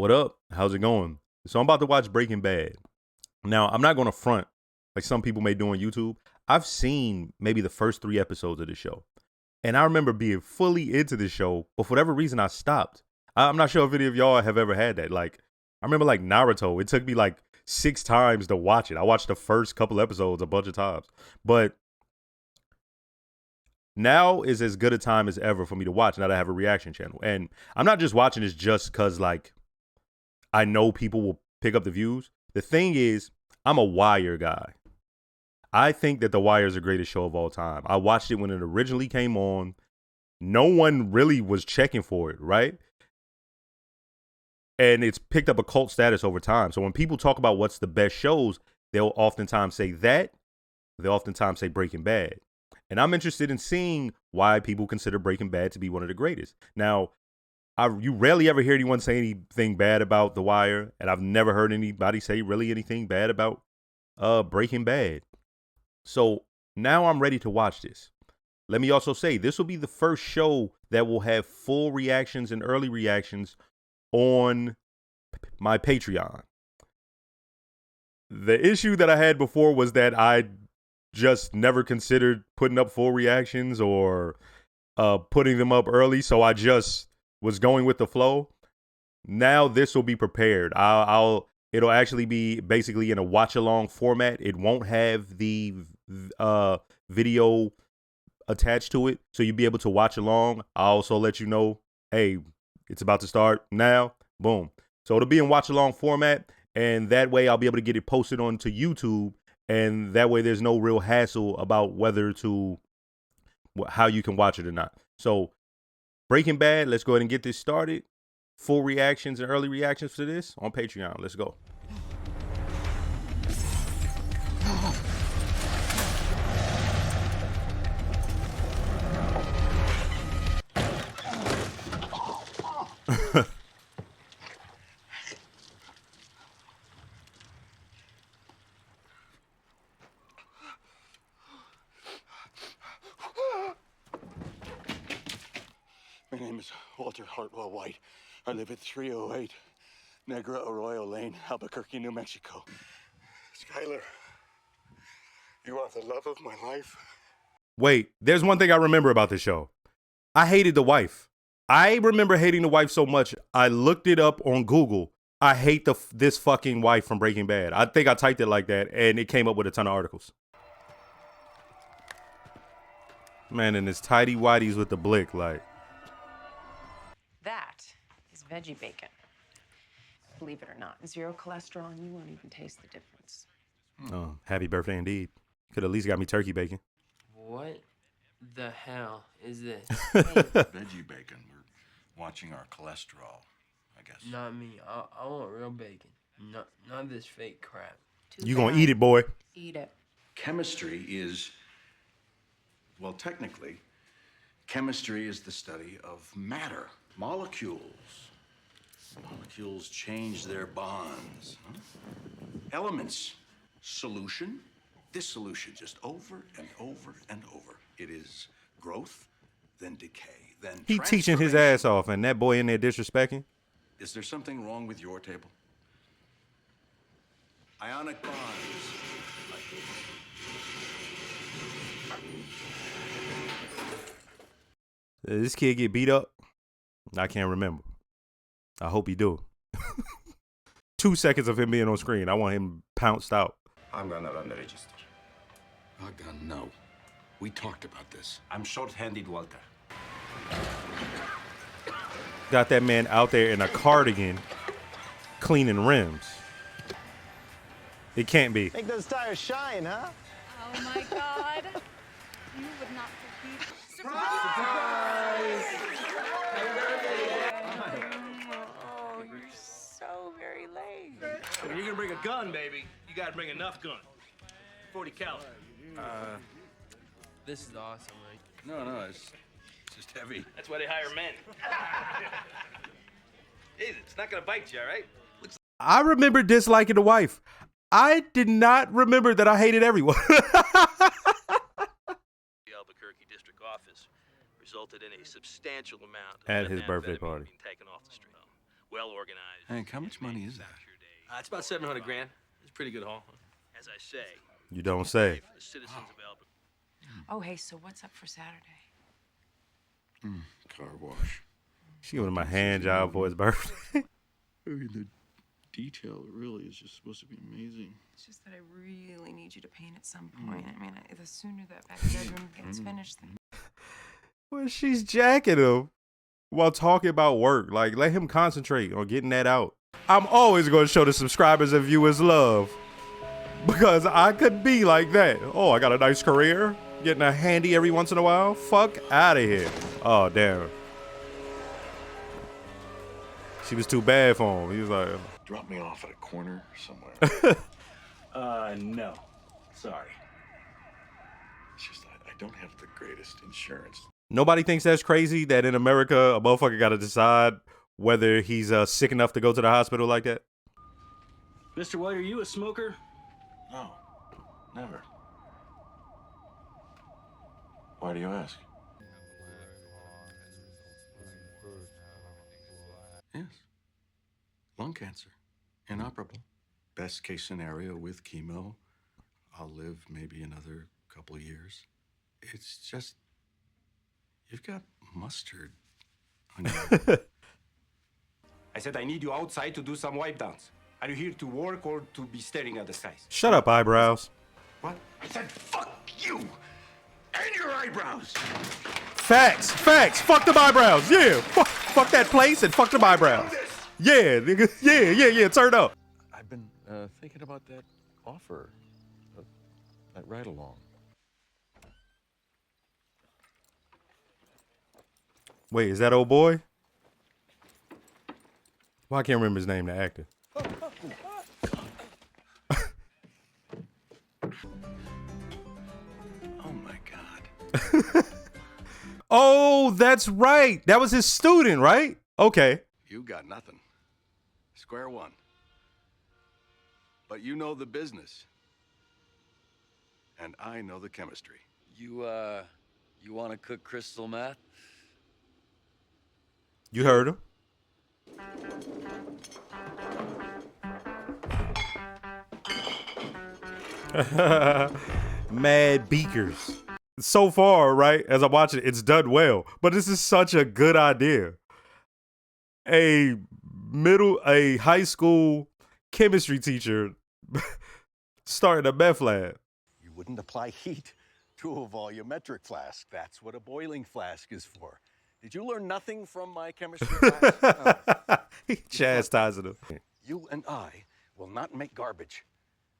What up? How's it going? So I'm about to watch Breaking Bad. Now, I'm not going to front like some people may do on YouTube. I've seen maybe the first 3 episodes of the show. And I remember being fully into the show, but for whatever reason, I stopped. I'm not sure if any of y'all have ever had that. Like, I remember like Naruto. It took me like 6 times to watch it. I watched the first couple episodes a bunch of times. But now is as good a time as ever for me to watch now that I have a reaction channel. And I'm not just watching this just because like I know people will pick up the views. The thing is, I'm a Wire guy. I think that The Wire is the greatest show of all time. I watched it when it originally came on. No one really was checking for it, right? And it's picked up a cult status over time. So when people talk about what's the best shows, they'll oftentimes say that. They'll oftentimes say Breaking Bad. And I'm interested in seeing why people consider Breaking Bad to be one of the greatest. Now, you rarely ever hear anyone say anything bad about The Wire, and I've never heard anybody say really anything bad about Breaking Bad. So now I'm ready to watch this. Let me also say, this will be the first show that will have full reactions and early reactions on my Patreon. The issue that I had before was that I just never considered putting up full reactions or putting them up early, so I just was going with the flow. Now this will be prepared. It'll actually be basically in a watch along format. It won't have the video attached to it, so you'll be able to watch along. I'll also let you know, hey, it's about to start now. Boom. So it'll be in watch along format, and that way I'll be able to get it posted onto YouTube, and that way there's no real hassle about how you can watch it or not. So Breaking Bad, let's go ahead and get this started. Full reactions and early reactions to this on Patreon. Let's go. My name is Walter Hartwell White. I live at 308 Negra Arroyo Lane, Albuquerque, New Mexico. Skylar, you are the love of my life. Wait, there's one thing I remember about this show. I hated the wife. I remember hating the wife so much, I looked it up on Google. I hate this fucking wife from Breaking Bad. I think I typed it like that, and it came up with a ton of articles. Man, and his tidy whities with the blick, like. That is veggie bacon. Believe it or not, 0 cholesterol, and you won't even taste the difference. Oh, happy birthday indeed. Could at least got me turkey bacon. What the hell is this? Veggie bacon. We're watching our cholesterol, I guess. Not me. I want real bacon. Not this fake crap. You gonna eat it, boy. Eat it. Chemistry is, well, technically, chemistry is the study of matter. Molecules. Molecules change their bonds. Huh? Elements. Solution. Dissolution. Just over and over and over. It is growth, then decay, then He teaching his ass off, and that boy in there disrespecting. Is there something wrong with your table? Ionic bonds. Did this kid get beat up? I can't remember. I hope he do. 2 seconds of him being on screen. I want him pounced out. I'm gonna run the register. Hagan, no. We talked about this. I'm short-handed, Walter. Got that man out there in a cardigan cleaning rims. It can't be. Make those tires shine, huh? Oh my God. You would not believe. Oh, you're so very late. When you're gonna bring a gun, baby, you gotta bring enough gun. 40 caliber. This is awesome, right? No, it's just heavy. That's why they hire men. Hey, it's not gonna bite you, all right? I remember disliking the wife. I did not remember that I hated everyone. The Albuquerque district office resulted in a substantial amount of At his birthday methamphetamine party. being taken off the street. well organized. Hank, how much money is that? It's about 700 grand. It's a pretty good haul. As I say, You don't say. for the citizens of Albuquerque. Oh, hey, so what's up for Saturday? Car wash. She giving him a hand job for his birthday. I mean, the detail really is just supposed to be amazing. It's just that I really need you to paint at some point. I mean, the sooner that bedroom gets finished, the Well, she's jacking him while talking about work. Like, let him concentrate on getting that out. I'm always going to show the subscribers and viewers love because I could be like that. Oh, I got a nice career, getting a handy every once in a while. Fuck out of here. Oh, damn. She was too bad for him. He was like, Drop me off at a corner somewhere. No. Sorry. It's just I don't have the greatest insurance. nobody thinks that's crazy that in America, a motherfucker got to decide whether he's sick enough to go to the hospital like that. Mr. White, are you a smoker? No, never. Why do you ask? Yes. Lung cancer. Inoperable. Best case scenario with chemo, I'll live maybe another couple of years. It's just, you've got mustard on your... I said I need you outside to do some wipe downs. Are you here to work or to be staring at the skies? Shut up, eyebrows. What? I said fuck you and your eyebrows. Facts, facts. Fuck them eyebrows. Yeah. Fuck that place and fuck them eyebrows. Yeah, nigga. Yeah. Turn up. I've been thinking about that offer, that ride along. Wait, is that old boy? Well, I can't remember his name, the actor. Oh my God. Oh, that's right. That was his student, right? Okay. You got nothing. Square one. But you know the business. And I know the chemistry. You want to cook crystal meth? You heard him. Mad Beakers. So far, right, as I'm watching it, it's done well. But this is such a good idea. A high school chemistry teacher starting a meth lab. You wouldn't apply heat to a volumetric flask. That's what a boiling flask is for. Did you learn nothing from my chemistry class? No. He chastising him. You and I will not make garbage.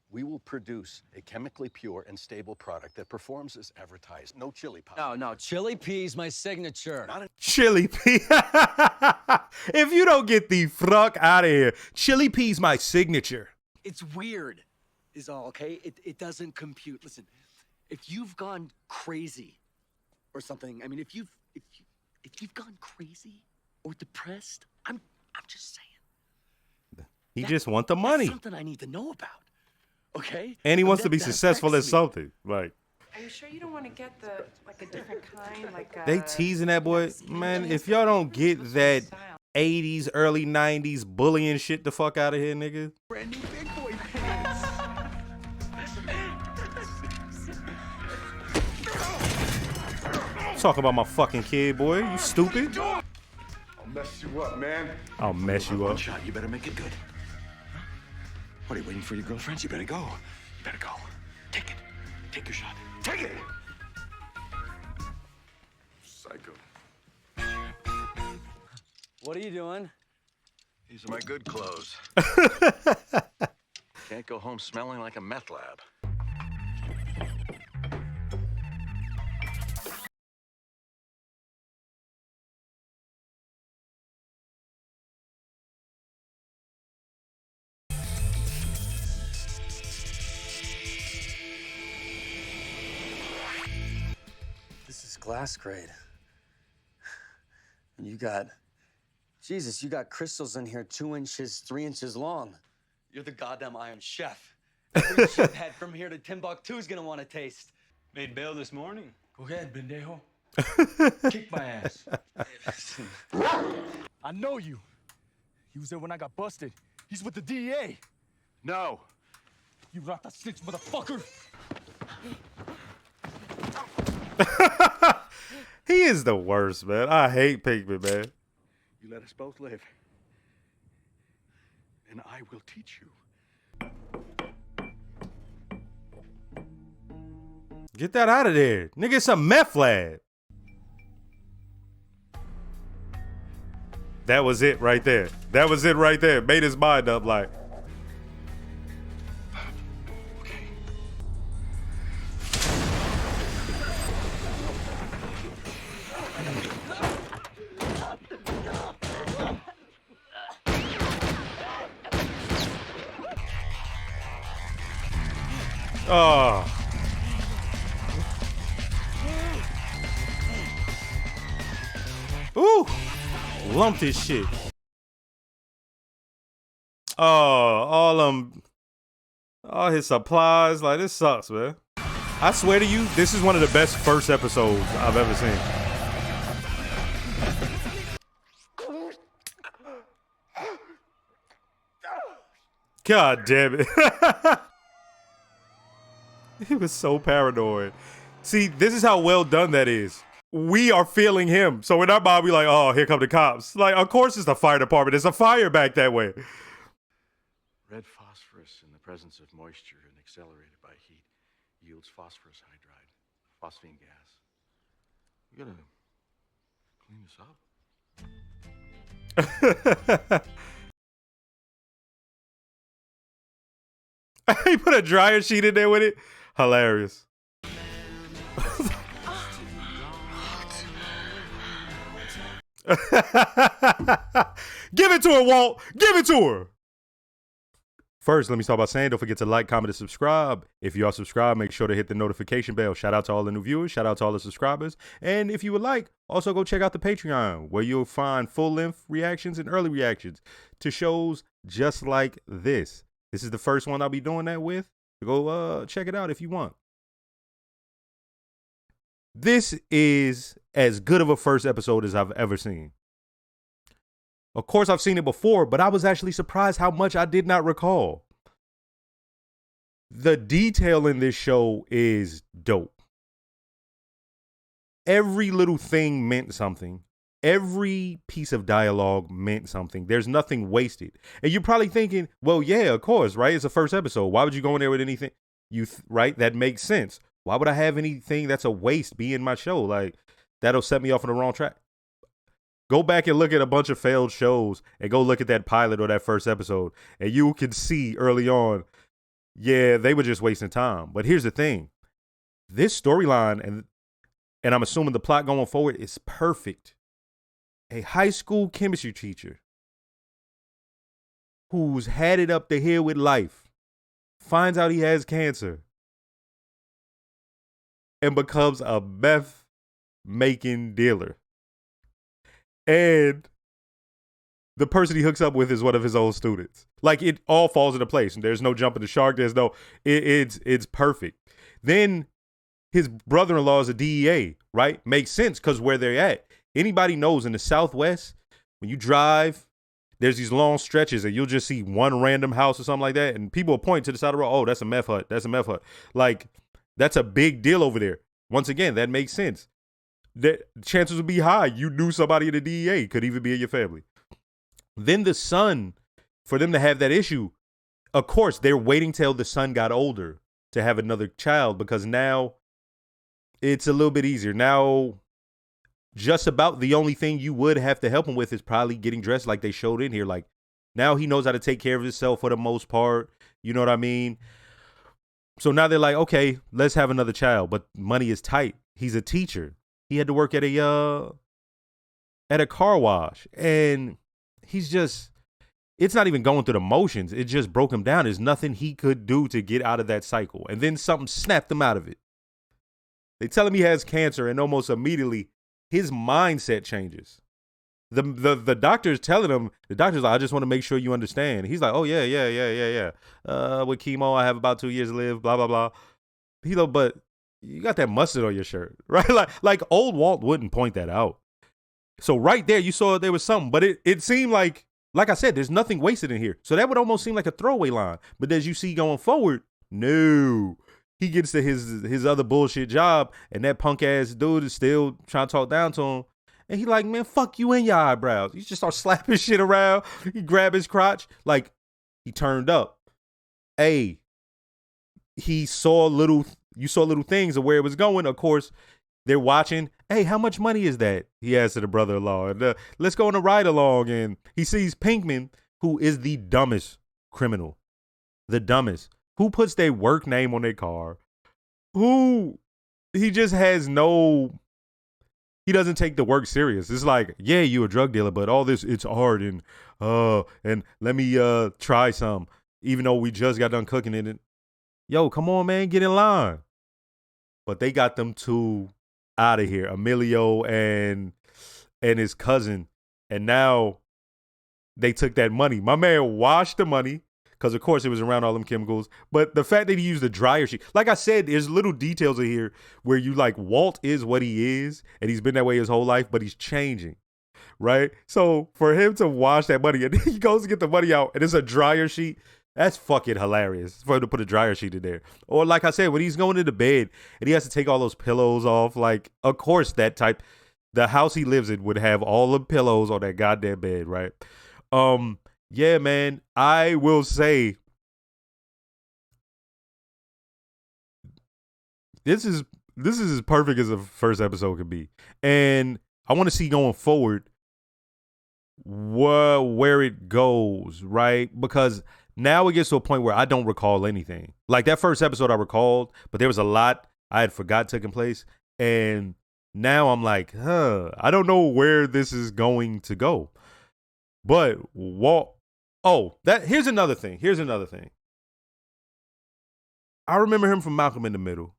We will produce a chemically pure and stable product that performs as advertised. No chili powder. No, chili pea's my signature. Not a Chili pea. If you don't get the fuck out of here, chili pea's my signature. It's weird, is all, okay? It doesn't compute. Listen, if you've gone crazy or something, I mean, if you've gone crazy or depressed, I'm just saying. He just want the money. That's something I need to know about, okay? And he wants to be That successful at affects me. something. Like, Are you sure you don't want to get a different kind, like they teasing that boy. Man, if y'all don't get that 80s, early 90s bullying shit the fuck out of here, nigga. Brand new big boy pants. Talking about my fucking kid, boy. You stupid. I'll mess you up, man. I'll mess you One up. shot, you better make it good. What are you waiting for your girlfriends? You better go. You better go. Take it. Take your shot. Take it! Psycho. What are you doing? These are my good clothes. Can't go home smelling like a meth lab. This is glass grade. And you got crystals in here 2 inches, 3 inches long. You're the goddamn Iron Chef. Every shithead from here to Timbuktu is gonna want to taste. Made bail this morning. Go ahead, pendejo. Kick my ass. I know you. He was there when I got busted. He's with the DEA. No. You rata snitch, motherfucker. He is the worst, man. I hate Pinkman, man. You let us both live. And I will teach you. Get that out of there. Nigga, it's a meth lab. That was it right there. That was it right there. Made his mind up like. Oh. Ooh. Lumped his shit. Oh, all his supplies. Like, this sucks, man. I swear to you, this is one of the best first episodes I've ever seen. God damn it. He was so paranoid. See, this is how well done that is. We are feeling him. So in our mind, we like, oh, here come the cops. Like, of course it's the fire department. It's a fire back that way. Red phosphorus in the presence of moisture and accelerated by heat yields phosphorus hydride, phosphine gas. We gotta clean this up. He put a dryer sheet in there with it. Hilarious. Give it to her, Walt. Give it to her. First, let me start by saying, don't forget to like, comment, and subscribe. If you are subscribed, make sure to hit the notification bell. Shout out to all the new viewers. Shout out to all the subscribers. And if you would like, also go check out the Patreon, where you'll find full-length reactions and early reactions to shows just like this. This is the first one I'll be doing that with. Go check it out if you want. This is as good of a first episode as I've ever seen. Of course, I've seen it before, but I was actually surprised how much I did not recall. The detail in this show is dope. Every little thing meant something. Every piece of dialogue meant something. There's nothing wasted. And you're probably thinking, well, yeah, of course, right? It's the first episode. Why would you go in there with anything? Right? That makes sense. Why would I have anything that's a waste be in my show? Like, that'll set me off on the wrong track. Go back and look at a bunch of failed shows and go look at that pilot or that first episode. And you can see early on, yeah, they were just wasting time. But here's the thing. This storyline, and I'm assuming the plot going forward, is perfect. A high school chemistry teacher who's had it up to here with life finds out he has cancer and becomes a meth making dealer. And the person he hooks up with is one of his old students. Like, it all falls into place. And there's no jumping the shark. There's no, it's perfect. Then his brother-in-law is a DEA, right? Makes sense because where they're at. Anybody knows in the Southwest, when you drive, there's these long stretches and you'll just see one random house or something like that. And people will point to the side of the road. Oh, that's a meth hut. That's a meth hut. Like, that's a big deal over there. Once again, that makes sense. That chances would be high. You knew somebody in the DEA, could even be in your family. Then the son, for them to have that issue, of course, they're waiting till the son got older to have another child because now it's a little bit easier. Now, just about the only thing you would have to help him with is probably getting dressed like they showed in here. Like, now he knows how to take care of himself for the most part. You know what I mean? So now they're like, okay, let's have another child. But money is tight. He's a teacher. He had to work at a car wash. And he's just, it's not even going through the motions. It just broke him down. There's nothing he could do to get out of that cycle. And then something snapped him out of it. They tell him he has cancer, and almost immediately his mindset changes. The doctor's telling him, the doctor's like, I just want to make sure you understand. He's like, oh, yeah. With chemo, I have about 2 years to live, blah, blah, blah. He's like, but you got that mustard on your shirt, right? Like old Walt wouldn't point that out. So right there, you saw there was something, but it seemed like like I said, there's nothing wasted in here. So that would almost seem like a throwaway line. But as you see going forward, no. He gets to his other bullshit job, and that punk ass dude is still trying to talk down to him. And he like, man, fuck you and your eyebrows. You just start slapping shit around. He grab his crotch. Like, he turned up. Hey, you saw little things of where it was going. Of course, they're watching. Hey, how much money is that? He asked to the brother-in-law. And, let's go on a ride along. And he sees Pinkman, who is the dumbest criminal. The dumbest. Who puts their work name on their car? He just has no, he doesn't take the work serious. It's like, yeah, you a drug dealer, but all this, it's hard. And let me try some, even though we just got done cooking it. And, yo, come on, man, get in line. But they got them two out of here, Emilio and his cousin. And now they took that money. My man washed the money because, of course, it was around all them chemicals. But the fact that he used a dryer sheet, like I said, there's little details in here where you like, Walt is what he is, and he's been that way his whole life, but he's changing, right? So for him to wash that money, and he goes to get the money out, and it's a dryer sheet, that's fucking hilarious for him to put a dryer sheet in there. Or like I said, when he's going into bed and he has to take all those pillows off, like, of course, the house he lives in would have all the pillows on that goddamn bed, right? Yeah, man, I will say this is as perfect as the first episode could be. And I want to see going forward where it goes, right? Because now it gets to a point where I don't recall anything. Like that first episode I recalled, but there was a lot I had forgot taking place. And now I'm like, I don't know where this is going to go. But here's another thing. I remember him from Malcolm in the Middle.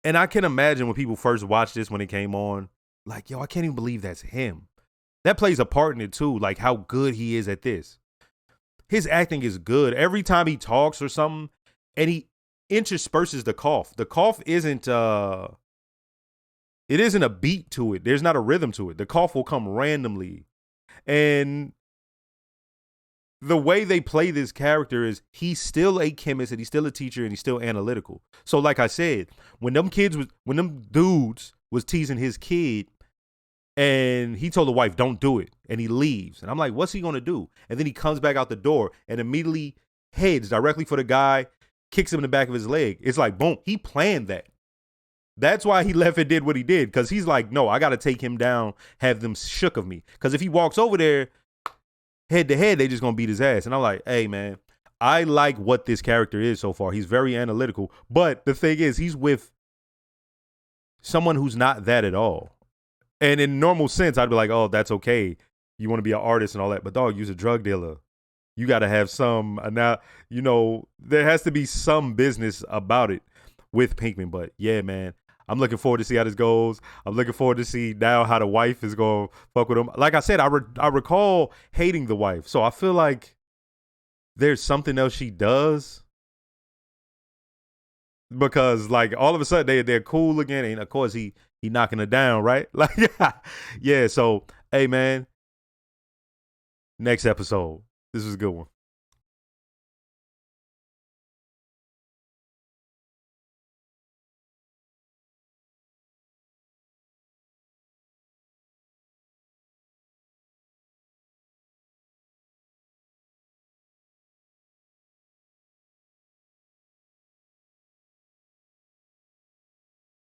And I can imagine when people first watched this when it came on, like, yo, I can't even believe that's him. That plays a part in it too, like how good he is at this. His acting is good. Every time he talks or something, and he intersperses the cough. The cough isn't it isn't a beat to it. There's not a rhythm to it. The cough will come randomly. And the way they play this character is he's still a chemist and he's still a teacher and he's still analytical. So like I said, when them dudes was teasing his kid and he told the wife, don't do it. And he leaves. And I'm like, what's he going to do? And then he comes back out the door and immediately heads directly for the guy, kicks him in the back of his leg. It's like, boom, he planned that. That's why he left and did what he did. Because he's like, no, I got to take him down, have them shook of me. Because if he walks over there head to head, they just going to beat his ass. And I'm like, hey, man, I like what this character is so far. He's very analytical. But the thing is, he's with someone who's not that at all. And in normal sense, I'd be like, oh, that's okay. You want to be an artist and all that. But dog, you're a drug dealer. You got to have some, now, there has to be some business about it with Pinkman. But yeah, man, I'm looking forward to see how this goes. I'm looking forward to see now how the wife is going to fuck with him. Like I said, I recall hating the wife. So I feel like there's something else she does. Because like all of a sudden they're cool again. And of course he knocking her down, right? Like, yeah. So, hey man, next episode. This was a good one.